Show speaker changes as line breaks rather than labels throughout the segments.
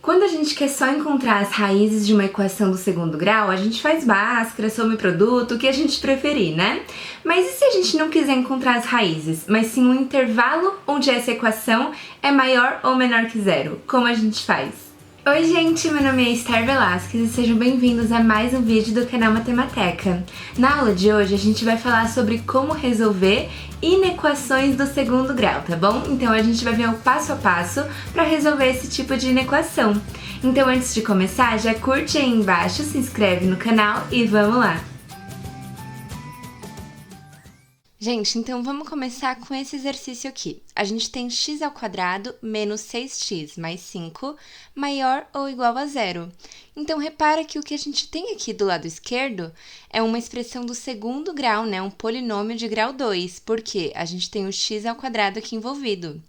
Quando a gente quer só encontrar as raízes de uma equação do segundo grau, a gente faz Bhaskara, some produto, o que a gente preferir, né? Mas e se a gente não quiser encontrar as raízes, mas sim um intervalo onde essa equação é maior ou menor que zero? Como a gente faz? Oi gente, meu nome é Esther Velasquez e sejam bem-vindos a mais um vídeo do canal Matemateca. Na aula de hoje a gente vai falar sobre como resolver inequações do segundo grau, tá bom? Então a gente vai ver o passo a passo para resolver esse tipo de inequação. Então antes de começar, já curte aí embaixo, se inscreve no canal e vamos lá! Gente, então vamos começar com esse exercício aqui. A gente tem x² menos 6x mais 5 maior ou igual a zero. Então, repara que o que a gente tem aqui do lado esquerdo é uma expressão do segundo grau, né? Um polinômio de grau 2, porque a gente tem o x² aqui envolvido.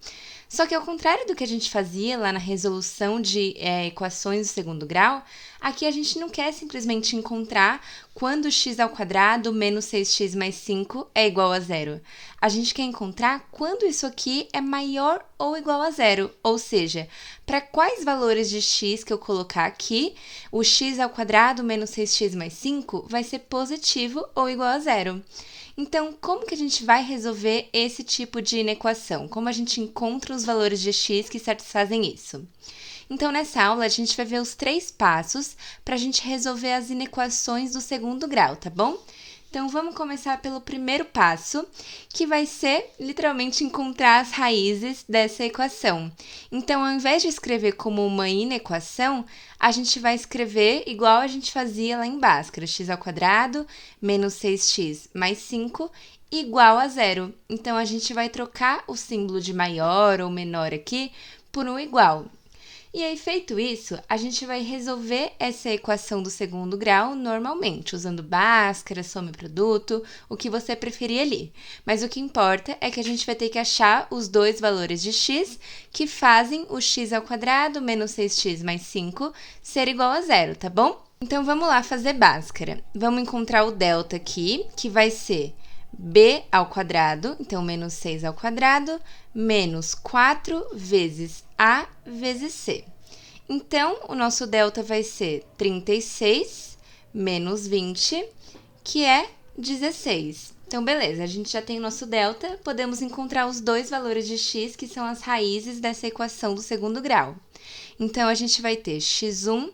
Só que ao contrário do que a gente fazia lá na resolução de equações do segundo grau, aqui a gente não quer simplesmente encontrar quando x² menos 6x mais 5 é igual a zero. A gente quer encontrar quando isso aqui é maior ou igual a zero, ou seja, para quais valores de x que eu colocar aqui, o x² menos 6x mais 5 vai ser positivo ou igual a zero. Então, como que a gente vai resolver esse tipo de inequação? Como a gente encontra os valores de x que satisfazem isso? Então, nessa aula, a gente vai ver os 3 passos para a gente resolver as inequações do segundo grau, tá bom? Então, vamos começar pelo primeiro passo, que vai ser, literalmente, encontrar as raízes dessa equação. Então, ao invés de escrever como uma inequação, a gente vai escrever igual a gente fazia lá em Bhaskara, x² menos 6x mais 5 igual a zero. Então, a gente vai trocar o símbolo de maior ou menor aqui por um igual. E aí, feito isso, a gente vai resolver essa equação do segundo grau normalmente, usando Bhaskara, some produto, o que você preferir ali. Mas o que importa é que a gente vai ter que achar os dois valores de x que fazem o x² menos 6x mais 5 ser igual a zero, tá bom? Então, vamos lá fazer Bhaskara. Vamos encontrar o delta aqui, que vai ser b², então menos 6², menos 4 vezes a vezes c. Então, o nosso delta vai ser 36 menos 20, que é 16. Então, beleza, a gente já tem o nosso delta, podemos encontrar os dois valores de x, que são as raízes dessa equação do segundo grau. Então, a gente vai ter x1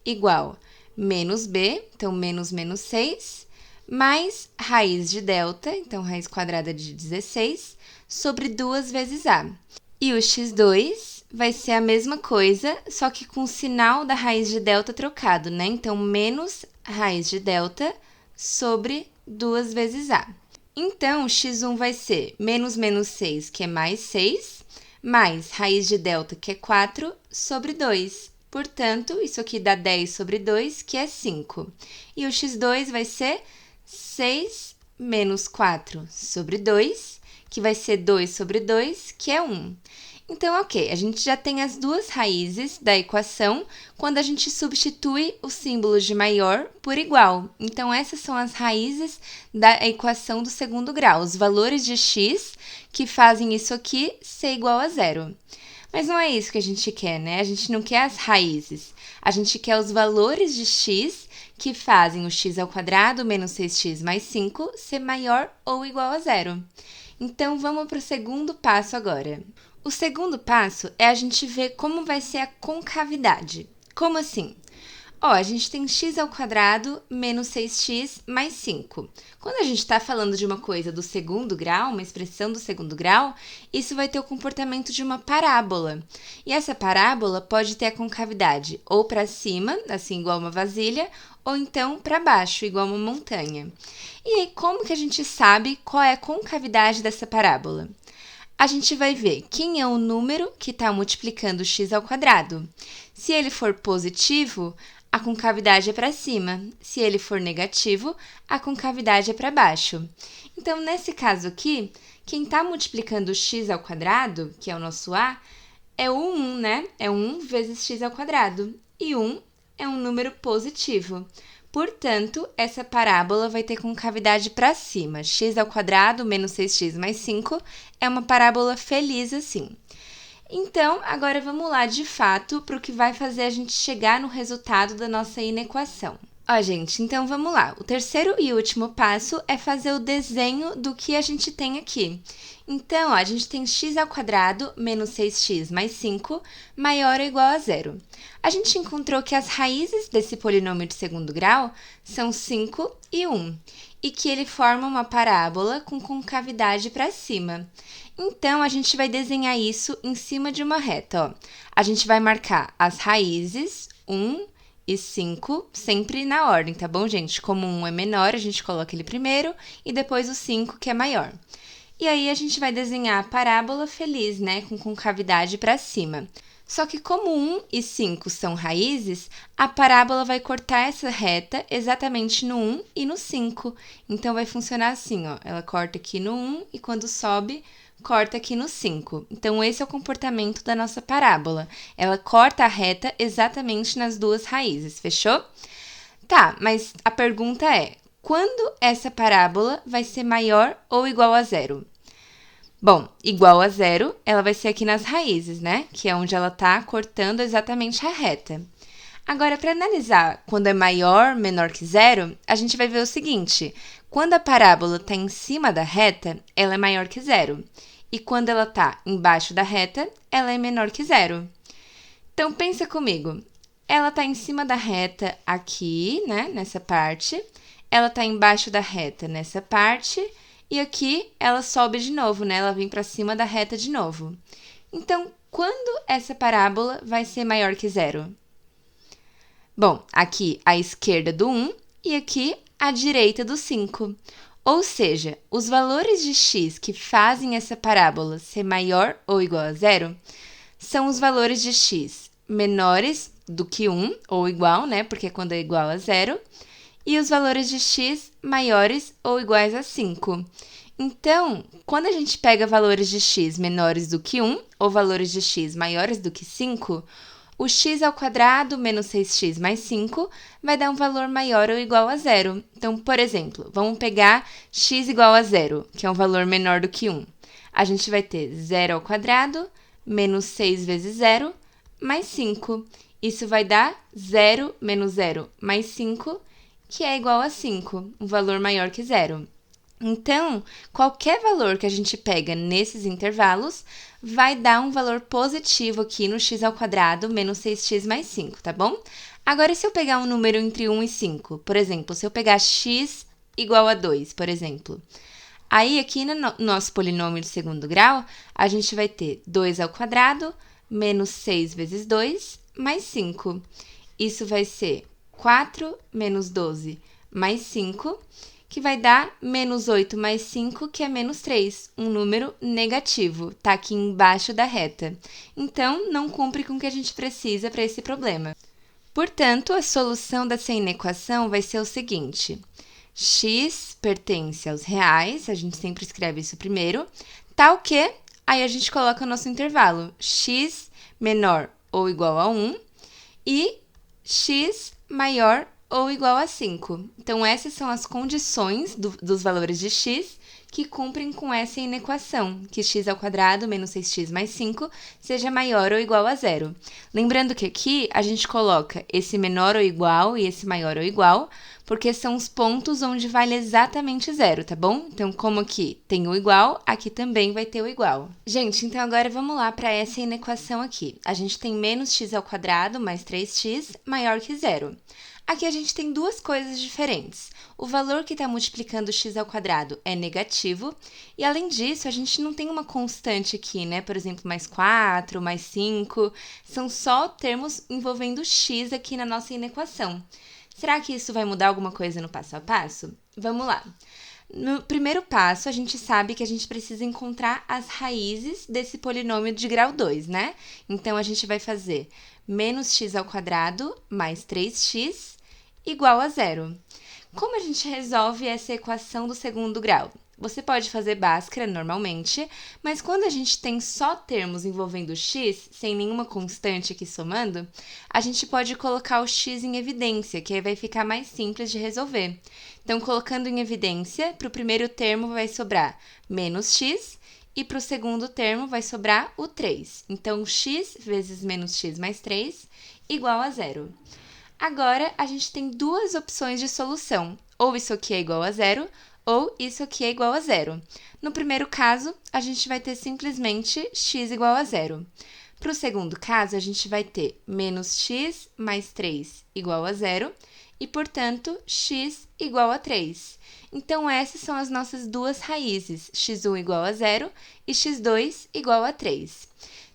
igual menos b, então menos 6, mais raiz de delta, então raiz quadrada de 16, sobre 2 vezes a. E o x2 vai ser a mesma coisa, só que com o sinal da raiz de delta trocado, né? Então, menos raiz de delta sobre 2 vezes a. Então, x1 vai ser menos 6, que é mais 6, mais raiz de delta, que é 4, sobre 2. Portanto, isso aqui dá 10 sobre 2, que é 5. E o x2 vai ser 6 menos 4 sobre 2, que vai ser 2 sobre 2, que é 1. Então, ok, a gente já tem as duas raízes da equação quando a gente substitui os símbolos de maior por igual. Então, essas são as raízes da equação do segundo grau, os valores de x que fazem isso aqui ser igual a zero. Mas não é isso que a gente quer, né? A gente não quer as raízes. A gente quer os valores de x que fazem o x² menos 6x mais 5 ser maior ou igual a zero. Então, vamos para o segundo passo agora. O segundo passo é a gente ver como vai ser a concavidade. Como assim? A gente tem x² menos 6x mais 5. Quando a gente está falando de uma coisa do segundo grau, uma expressão do segundo grau, isso vai ter o comportamento de uma parábola. E essa parábola pode ter a concavidade ou para cima, assim igual uma vasilha, ou então para baixo, igual uma montanha. E aí, como que a gente sabe qual é a concavidade dessa parábola? A gente vai ver quem é o número que está multiplicando x². Se ele for positivo, a concavidade é para cima. Se ele for negativo, a concavidade é para baixo. Então, nesse caso aqui, quem está multiplicando x², que é o nosso a, é o 1, né? É 1 vezes x². E 1 é um número positivo. Portanto, essa parábola vai ter concavidade para cima. X² menos 6x mais 5 é uma parábola feliz assim. Então, agora vamos lá, de fato, para o que vai fazer a gente chegar no resultado da nossa inequação. Ó, gente, então vamos lá. O terceiro e último passo é fazer o desenho do que a gente tem aqui. Então, ó, a gente tem x² menos 6x mais 5 maior ou igual a zero. A gente encontrou que as raízes desse polinômio de segundo grau são 5 e 1, e que ele forma uma parábola com concavidade para cima. Então, a gente vai desenhar isso em cima de uma reta, ó. A gente vai marcar as raízes 1 e 5, sempre na ordem, tá bom, gente? Como 1 é menor, a gente coloca ele primeiro e depois o 5, que é maior. E aí, a gente vai desenhar a parábola feliz, né, com concavidade para cima. Só que como 1 e 5 são raízes, a parábola vai cortar essa reta exatamente no 1 e no 5. Então, vai funcionar assim, ó. Ela corta aqui no 1 e quando sobe, corta aqui no 5. Então, esse é o comportamento da nossa parábola. Ela corta a reta exatamente nas duas raízes, fechou? Tá, mas a pergunta é, quando essa parábola vai ser maior ou igual a zero? Bom, igual a zero, ela vai ser aqui nas raízes, né? Que é onde ela está cortando exatamente a reta. Agora, para analisar quando é maior, menor que zero, a gente vai ver o seguinte. Quando a parábola está em cima da reta, ela é maior que zero. E quando ela está embaixo da reta, ela é menor que zero. Então, pensa comigo. Ela está em cima da reta aqui, né? Nessa parte. Ela está embaixo da reta nessa parte. E aqui, ela sobe de novo, né? Ela vem para cima da reta de novo. Então, quando essa parábola vai ser maior que zero? Bom, aqui à esquerda do 1 e aqui à direita do 5. Ou seja, os valores de x que fazem essa parábola ser maior ou igual a zero são os valores de x menores do que 1, ou igual, né? Porque é quando é igual a zero, e os valores de x maiores ou iguais a 5. Então, quando a gente pega valores de x menores do que 1 ou valores de x maiores do que 5, o x² menos 6x mais 5 vai dar um valor maior ou igual a zero. Então, por exemplo, vamos pegar x igual a zero, que é um valor menor do que 1. A gente vai ter 0² menos 6 vezes 0 mais 5. Isso vai dar 0 menos 0 mais 5, que é igual a 5, um valor maior que zero. Então, qualquer valor que a gente pega nesses intervalos vai dar um valor positivo aqui no x² menos 6x mais 5, tá bom? Agora, se eu pegar um número entre 1 e 5, por exemplo, se eu pegar x igual a 2, por exemplo, aí aqui no nosso polinômio de segundo grau, a gente vai ter 2² menos 6 vezes 2 mais 5. Isso vai ser 4 menos 12 mais 5, que vai dar menos 8 mais 5, que é menos 3, um número negativo, tá aqui embaixo da reta. Então, não cumpre com o que a gente precisa para esse problema. Portanto, a solução dessa inequação vai ser o seguinte. X pertence aos reais, a gente sempre escreve isso primeiro, tal que, aí a gente coloca o nosso intervalo, x menor ou igual a 1 e x maior ou igual a 5. Então, essas são as condições dos valores de x que cumprem com essa inequação, que x² menos 6x mais 5 seja maior ou igual a zero. Lembrando que aqui a gente coloca esse menor ou igual e esse maior ou igual, porque são os pontos onde vale exatamente zero, tá bom? Então, como aqui tem o igual, aqui também vai ter o igual. Gente, então agora vamos lá para essa inequação aqui. A gente tem menos x² mais 3x maior que zero. Aqui a gente tem duas coisas diferentes. O valor que está multiplicando o x² é negativo, e além disso, a gente não tem uma constante aqui, né? Por exemplo, mais 4, mais 5, são só termos envolvendo x aqui na nossa inequação. Será que isso vai mudar alguma coisa no passo a passo? Vamos lá. No primeiro passo, a gente sabe que a gente precisa encontrar as raízes desse polinômio de grau 2, né? Então, a gente vai fazer menos x² mais 3x igual a zero. Como a gente resolve essa equação do segundo grau? Você pode fazer Bhaskara normalmente, mas quando a gente tem só termos envolvendo x, sem nenhuma constante aqui somando, a gente pode colocar o x em evidência, que aí vai ficar mais simples de resolver. Então, colocando em evidência, para o primeiro termo vai sobrar menos x, e para o segundo termo vai sobrar o 3. Então, x vezes menos x mais 3 igual a zero. Agora, a gente tem duas opções de solução. Ou isso aqui é igual a zero, ou isso aqui é igual a zero. No primeiro caso, a gente vai ter simplesmente x igual a zero. Para o segundo caso, a gente vai ter menos x mais 3 igual a zero e, portanto, x igual a 3. Então, essas são as nossas duas raízes, x1 igual a zero e x2 igual a 3.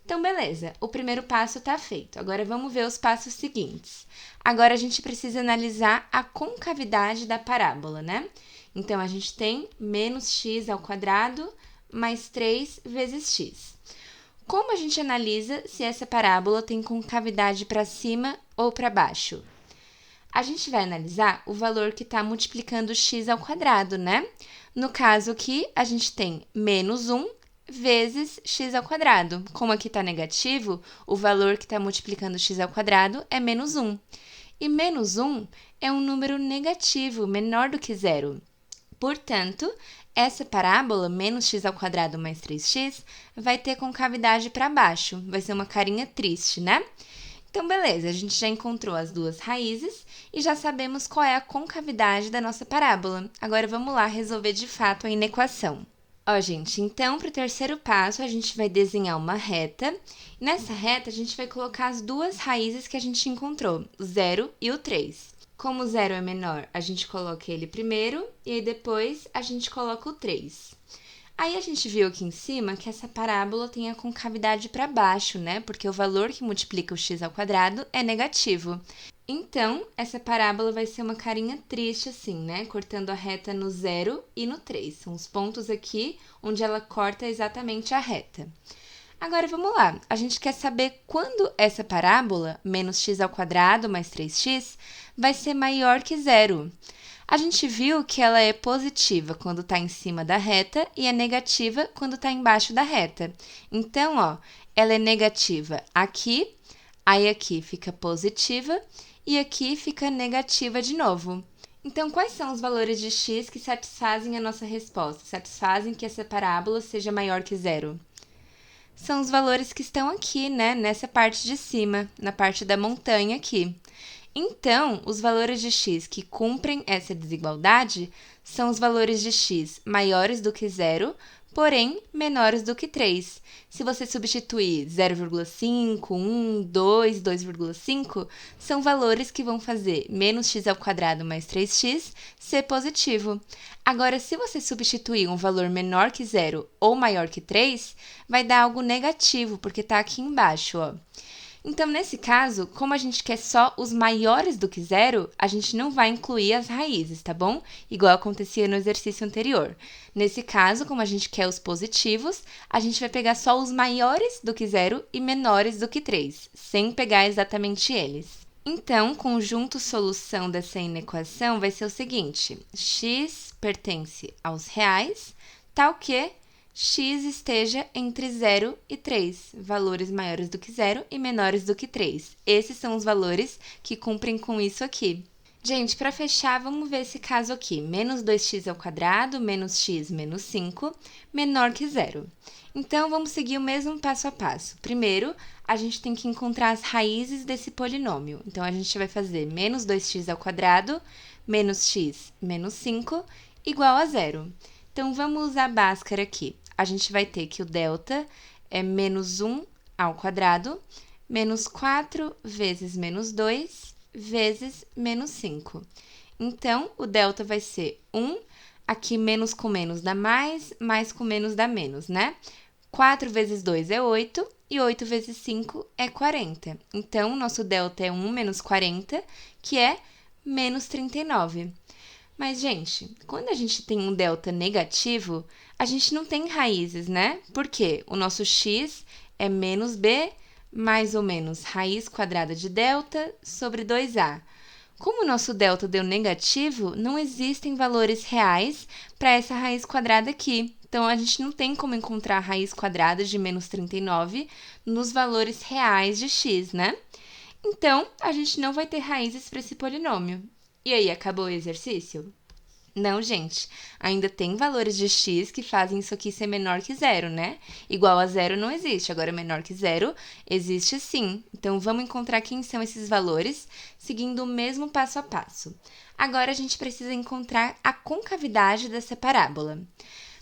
Então, beleza, o primeiro passo está feito. Agora, vamos ver os passos seguintes. Agora, a gente precisa analisar a concavidade da parábola, né? Então, a gente tem menos x ao quadrado mais 3 vezes x. Como a gente analisa se essa parábola tem concavidade para cima ou para baixo? A gente vai analisar o valor que está multiplicando x ao quadrado, né? No caso aqui, a gente tem menos 1 vezes x ao quadrado. Como aqui está negativo, o valor que está multiplicando x ao quadrado é menos 1. E menos 1 é um número negativo, menor do que zero. Portanto, essa parábola, menos x ao quadrado mais 3x, vai ter concavidade para baixo. Vai ser uma carinha triste, né? Então, beleza, a gente já encontrou as duas raízes e já sabemos qual é a concavidade da nossa parábola. Agora, vamos lá resolver de fato a inequação. Ó, gente, então, para o terceiro passo, a gente vai desenhar uma reta. Nessa reta, a gente vai colocar as duas raízes que a gente encontrou, o 0 e o 3. Como o 0 é menor, a gente coloca ele primeiro e aí depois a gente coloca o 3. Aí a gente viu aqui em cima que essa parábola tem a concavidade para baixo, né? Porque o valor que multiplica o x ao quadrado é negativo. Então, essa parábola vai ser uma carinha triste assim, né? Cortando a reta no 0 e no 3. São os pontos aqui onde ela corta exatamente a reta. Agora, vamos lá. A gente quer saber quando essa parábola, menos x ao quadrado mais 3x, vai ser maior que zero. A gente viu que ela é positiva quando está em cima da reta e é negativa quando está embaixo da reta. Então, ó, ela é negativa aqui, aí aqui fica positiva e aqui fica negativa de novo. Então, quais são os valores de x que satisfazem a nossa resposta? Satisfazem que essa parábola seja maior que zero? São os valores que estão aqui, né? Nessa parte de cima, na parte da montanha aqui. Então, os valores de x que cumprem essa desigualdade são os valores de x maiores do que zero, porém menores do que 3. Se você substituir 0,5, 1, 2, 2,5, são valores que vão fazer menos x ao quadrado mais 3x ser positivo. Agora, se você substituir um valor menor que zero ou maior que 3, vai dar algo negativo, porque está aqui embaixo, ó. Então, nesse caso, como a gente quer só os maiores do que zero, a gente não vai incluir as raízes, tá bom? Igual acontecia no exercício anterior. Nesse caso, como a gente quer os positivos, a gente vai pegar só os maiores do que zero e menores do que 3, sem pegar exatamente eles. Então, conjunto solução dessa inequação vai ser o seguinte: x pertence aos reais, tal que x esteja entre 0 e 3, valores maiores do que 0 e menores do que 3. Esses são os valores que cumprem com isso aqui. Gente, para fechar, vamos ver esse caso aqui. Menos 2x ao quadrado, menos x menos 5, menor que 0. Então, vamos seguir o mesmo passo a passo. Primeiro, a gente tem que encontrar as raízes desse polinômio. Então, a gente vai fazer menos 2x ao quadrado, menos x menos 5, igual a 0. Então, vamos usar a Bhaskara aqui. A gente vai ter que o delta é menos 1 ao quadrado, menos 4 vezes menos 2, vezes menos 5. Então, o delta vai ser 1, aqui menos com menos dá mais com menos dá menos, né? 4 vezes 2 é 8, e 8 vezes 5 é 40. Então, nosso delta é 1 menos 40, que é menos 39. Mas, gente, quando a gente tem um delta negativo, a gente não tem raízes, né? Por quê? O nosso x é menos b, mais ou menos raiz quadrada de delta sobre 2a. Como o nosso delta deu negativo, não existem valores reais para essa raiz quadrada aqui. Então, a gente não tem como encontrar a raiz quadrada de menos 39 nos valores reais de x, né? Então, a gente não vai ter raízes para esse polinômio. E aí, acabou o exercício? Não, gente, ainda tem valores de x que fazem isso aqui ser menor que zero, né? Igual a zero não existe, agora menor que zero existe sim. Então, vamos encontrar quem são esses valores, seguindo o mesmo passo a passo. Agora, a gente precisa encontrar a concavidade dessa parábola.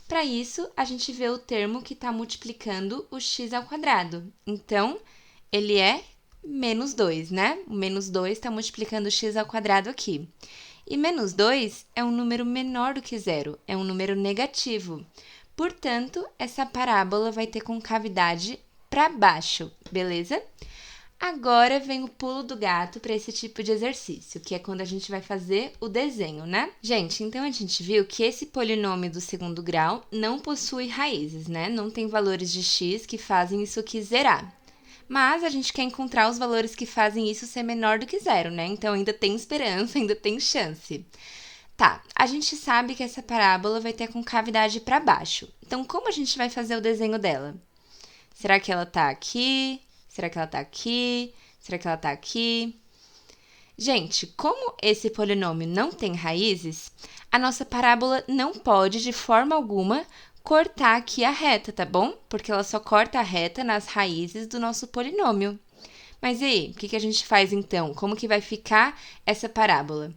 Para isso, a gente vê o termo que está multiplicando o x ao quadrado. Então, ele é menos 2, né? O menos 2 está multiplicando o x ao quadrado aqui. E menos 2 é um número menor do que zero, é um número negativo. Portanto, essa parábola vai ter concavidade para baixo, beleza? Agora vem o pulo do gato para esse tipo de exercício, que é quando a gente vai fazer o desenho, né? Gente, então a gente viu que esse polinômio do segundo grau não possui raízes, né? Não tem valores de x que fazem isso aqui zerar. Mas a gente quer encontrar os valores que fazem isso ser menor do que zero, né? Então ainda tem esperança, ainda tem chance. Tá, a gente sabe que essa parábola vai ter concavidade para baixo. Então, como a gente vai fazer o desenho dela? Será que ela tá aqui? Será que ela tá aqui? Será que ela tá aqui? Gente, como esse polinômio não tem raízes, a nossa parábola não pode, de forma alguma, cortar aqui a reta, tá bom? Porque ela só corta a reta nas raízes do nosso polinômio. Mas e aí, o que a gente faz então? Como que vai ficar essa parábola?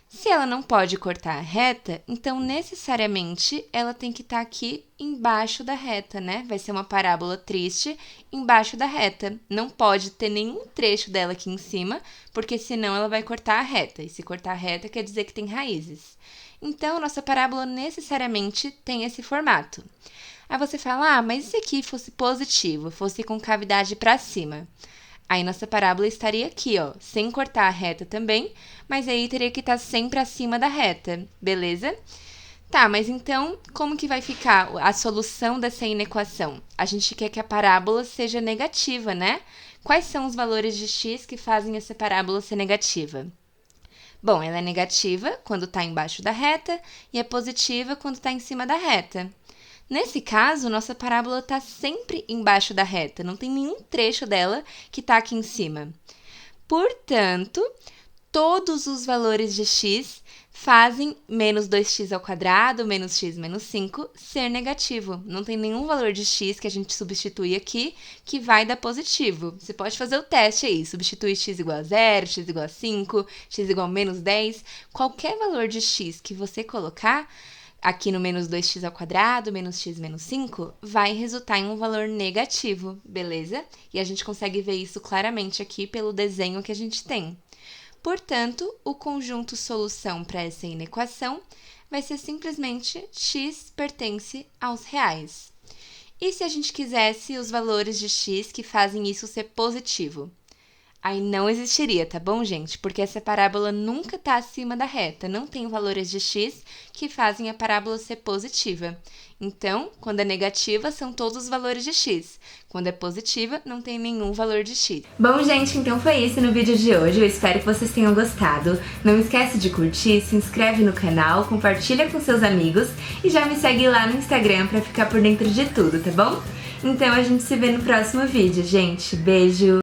Se ela não pode cortar a reta, então necessariamente ela tem que estar aqui embaixo da reta, né? Vai ser uma parábola triste embaixo da reta. Não pode ter nenhum trecho dela aqui em cima, porque senão ela vai cortar a reta. E se cortar a reta quer dizer que tem raízes. Então, nossa parábola necessariamente tem esse formato. Aí você fala, mas e se aqui fosse positivo, fosse com cavidade para cima? Aí nossa parábola estaria aqui, ó, sem cortar a reta também, mas aí teria que estar sempre acima da reta, beleza? Tá, mas então, como que vai ficar a solução dessa inequação? A gente quer que a parábola seja negativa, né? Quais são os valores de x que fazem essa parábola ser negativa? Bom, ela é negativa quando está embaixo da reta e é positiva quando está em cima da reta. Nesse caso, nossa parábola está sempre embaixo da reta, não tem nenhum trecho dela que está aqui em cima. Portanto, todos os valores de x fazem menos 2x ao quadrado, menos x menos 5, ser negativo. Não tem nenhum valor de x que a gente substitui aqui que vai dar positivo. Você pode fazer o teste aí, substituir x igual a 0, x igual a 5, x igual a menos 10. Qualquer valor de x que você colocar aqui no menos 2x ao quadrado, menos x menos 5, vai resultar em um valor negativo, beleza? E a gente consegue ver isso claramente aqui pelo desenho que a gente tem. Portanto, o conjunto solução para essa inequação vai ser simplesmente x pertence aos reais. E se a gente quisesse os valores de x que fazem isso ser positivo? Aí não existiria, tá bom, gente? Porque essa parábola nunca está acima da reta, não tem valores de x que fazem a parábola ser positiva. Então, quando é negativa, são todos os valores de x. Quando é positiva, não tem nenhum valor de x. Bom, gente, então foi isso no vídeo de hoje. Eu espero que vocês tenham gostado. Não esquece de curtir, se inscreve no canal, compartilha com seus amigos e já me segue lá no Instagram para ficar por dentro de tudo, tá bom? Então, a gente se vê no próximo vídeo, gente. Beijo!